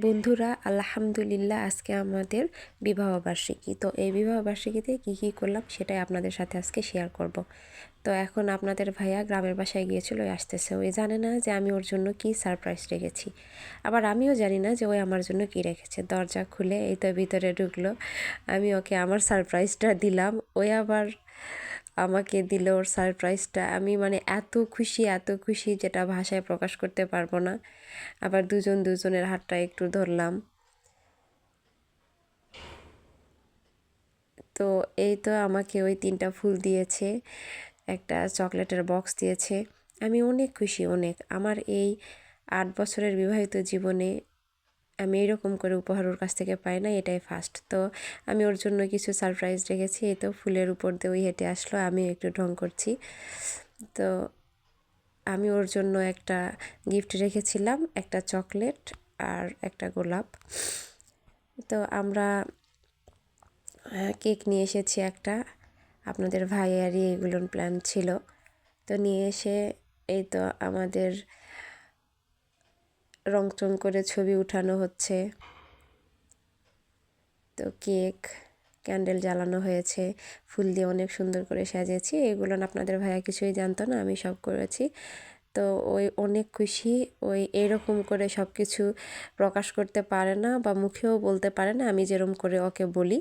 বন্ধুরা আলহামদুলিল্লাহ আজকে আমাদের বিবাহবার্ষিকী। তো এই বিবাহবার্ষিকীতে কী করলাম সেটাই আপনাদের সাথে আজকে শেয়ার করব। তো এখন আপনাদের ভাইয়া গ্রামের বাসায় গিয়েছিল, ওই আসতেছে। ওই জানে না যে আমি ওর জন্য কী সারপ্রাইজ রেখেছি, আবার আমিও জানি না যে ওই আমার জন্য কী রেখেছে। দরজা খুলে এই তো ভিতরে ঢুকলো, আমি ওকে আমার সারপ্রাইজটা দিলাম, ওই আবার আমাকে দিল ওর সারপ্রাইজটা। আমি মানে এত খুশি যেটা ভাষায় প্রকাশ করতে পারবো না। আবার দুজনের হাতটা একটু ধরলাম। তো এই তো আমাকে ওই 3টা ফুল দিয়েছে, একটা চকলেটের বক্স দিয়েছে। আমি অনেক খুশি, অনেক। আমার এই 8 বছরের বিবাহিত জীবনে আমি এরকম করে উপহার ওর কাছ থেকে পাই না, এটাই ফার্স্ট। তো আমি ওর জন্য কিছু সারপ্রাইজ রেখেছি। এই তো ফুলের উপর দিয়ে ওই হেঁটে আসলো, আমি একটু ঢং করছি। তো আমি ওর জন্য একটা গিফট রেখেছিলাম, একটা চকলেট আর একটা গোলাপ। তো আমরা কেক নিয়ে এসেছি একটা, আপনাদের ভাইয়ারই এগুলো প্ল্যান ছিল। তো নিয়ে এসে এই তো আমাদের রংচং করে ছবি উঠানো হচ্ছে। তো কেক, ক্যান্ডেল জ্বালানো হয়েছে, ফুল দিয়ে অনেক সুন্দর করে সাজিয়েছি। এগুলো আপনাদের ভাইয়া কিছুই জানতো না, আমি সব করেছি। তো ওই অনেক খুশি। ওই এরকম করে সব কিছু প্রকাশ করতে পারে না বা মুখেও বলতে পারে না, আমি যেরকম করে ওকে বলি।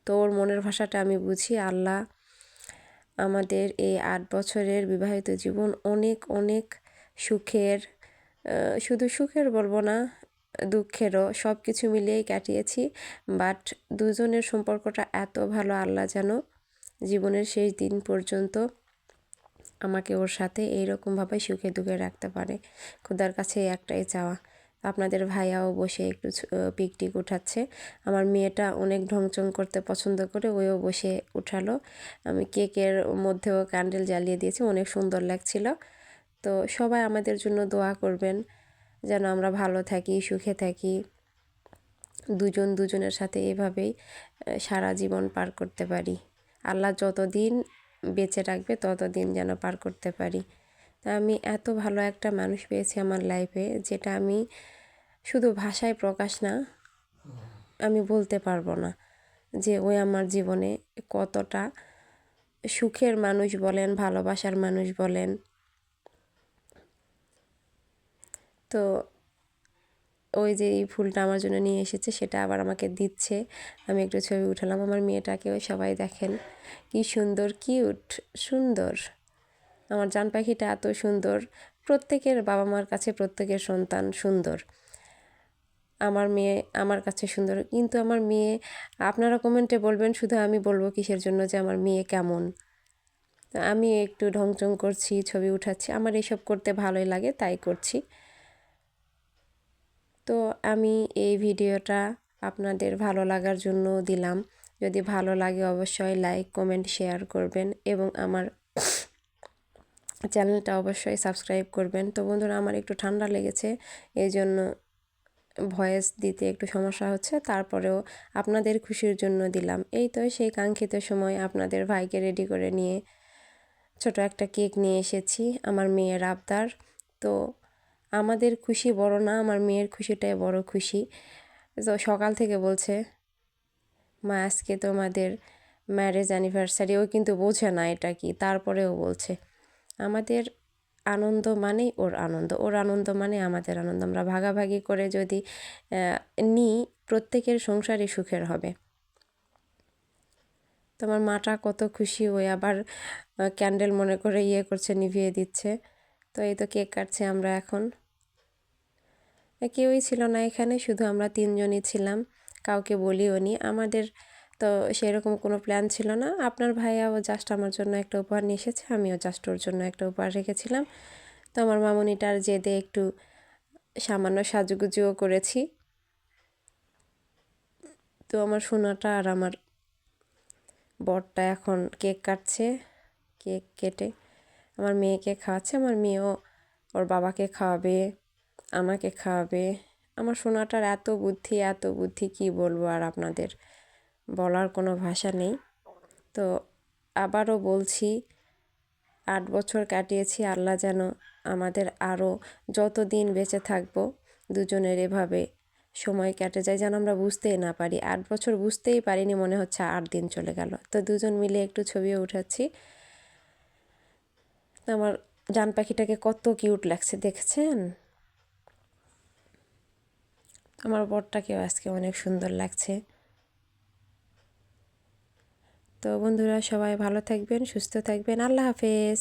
তো ওর মনের ভাষাটা আমি বুঝি। আল্লাহ আমাদের এই 8 বছরের বিবাহিত জীবন অনেক অনেক সুখের, শুধু সুখের বলবো না, দুঃখেরও, সব কিছু মিলিয়েই কাটিয়েছি। বাট দুজনের সম্পর্কটা এত ভালো, আল্লাহ যেন জীবনের শেষ দিন পর্যন্ত আমাকে ওর সাথে এইরকমভাবে সুখে দুঃখে রাখতে পারে। খোদার কাছে একটাই চাওয়া। আপনাদের ভাইয়াও বসে একটু পিকটিক উঠাচ্ছে। আমার মেয়েটা অনেক ঢংচং করতে পছন্দ করে, ওইও বসে উঠালো। আমি কেকের মধ্যেও ক্যান্ডেল জ্বালিয়ে দিয়েছি, অনেক সুন্দর লাগছিল। তো সবাই আমাদের জন্য দোয়া করবেন যেন আমরা ভালো থাকি, সুখে থাকি, দুজনের সাথে এভাবেই সারা জীবন পার করতে পারি। আল্লাহ যতদিন বেঁচে রাখবে ততদিন যেন পার করতে পারি। তা আমি এত ভালো একটা মানুষ পেয়েছি আমার লাইফে, যেটা আমি শুধু ভাষায় প্রকাশ না, আমি বলতে পারবো না যে ওই আমার জীবনে কতটা সুখের মানুষ বলেন, ভালোবাসার মানুষ বলেন। তো ওই যে এই ফুলটা আমার জন্য নিয়ে এসেছে, সেটা আবার আমাকে দিচ্ছে। আমি একটু ছবি উঠালাম। আমার মেয়েটাকেও সবাই দেখেন, কি সুন্দর, কিউট, সুন্দর। আমার জান পাখিটা এত সুন্দর। প্রত্যেকের বাবা মার কাছে প্রত্যেকের সন্তান সুন্দর। আমার মেয়ে আমার কাছে সুন্দর, কিন্তু আমার মেয়ে, আপনারা কমেন্টে বলবেন, শুধু আমি বলবো কিসের জন্য যে আমার মেয়ে কেমন। আমি একটু ঢংচং করছি, ছবি উঠাচ্ছি, আমার এসব করতে ভালোই লাগে, তাই করছি। তো আমি এই ভিডিওটা আপনাদের ভালো লাগার জন্য দিলাম। যদি ভালো লাগে অবশ্যই লাইক, কমেন্ট, শেয়ার করবেন এবং আমার চ্যানেলটা অবশ্যই সাবস্ক্রাইব করবেন। তো বন্ধুরা, আমার একটু ঠান্ডা লেগেছে, এই জন্য ভয়েস দিতে একটু সমস্যা হচ্ছে, তারপরেও আপনাদের খুশির জন্য দিলাম। এই তো সেই কাঙ্ক্ষিত সময় আপনাদের ভাইকে রেডি করে নিয়ে ছোট একটা কেক নিয়ে এসেছি, আমার মেয়ের আবদার। তো আমাদের খুশি বড় না, আমার মেয়ের খুশিটাই বড় খুশি। তো সকাল থেকে বলছে, মা আজকে তোমাদের ম্যারেজ অ্যানিভার্সারি। ও কিন্তু বোঝে না এটা কি, তারপরেও বলছে। আমাদের আনন্দ মানেই ওর আনন্দ, ওর আনন্দ মানে আমাদের আনন্দ। আমরা ভাগাভাগি করে যদি নিই, প্রত্যেকের সংসারই সুখের হবে। তোমার মাটা কত খুশি, ওই আবার ক্যান্ডেল মনে করে করছে, নিভিয়ে দিচ্ছে। তো এই তো কেক কাটছে আমরা এখন। কেউই ছিল না এখানে, শুধু আমরা 3জনই ছিলাম, কাউকে বলিও নি। আমাদের তো সেরকম কোনো প্ল্যান ছিল না। আপনার ভাইয়াও জাস্ট আমার জন্য একটা উপহার নিয়ে এসেছে, আমিও জাস্ট ওর জন্য একটা উপহার রেখেছিলাম। তো আমার মামুনিটার জেদে একটু সামান্য সাজুগুজুও করেছি। তো আমার সোনাটা আর আমার বরটা এখন কেক কাটছে। কেক কেটে আমার মেয়েকে খাওয়াচ্ছে, আমার মেয়েও ওর বাবাকে খাওয়াবে, আমাকে খাওয়াবে। আমার সোনাটার এত বুদ্ধি কি বলবো আর আপনাদের, বলার কোনো ভাষা নেই। তো আবারও বলছি, 8 বছর কাটিয়েছি, আল্লাহ যেন আমাদের আরও যতদিন বেঁচে থাকবো দুজনের এভাবে সময় কেটে যায় যেন আমরা বুঝতেই না পারি। 8 বছর বুঝতেই পারিনি, মনে হচ্ছে 8 দিন চলে গেল। তো দুজন মিলে একটু ছবিও উঠাচ্ছি। তো আমার জান পাখিটাকে কত কিউট লাগছে দেখছেন। আমার বরটাকেও আজকে অনেক সুন্দর লাগছে। তো বন্ধুরা সবাই ভালো থাকবেন, সুস্থ থাকবেন। আল্লাহ হাফেজ।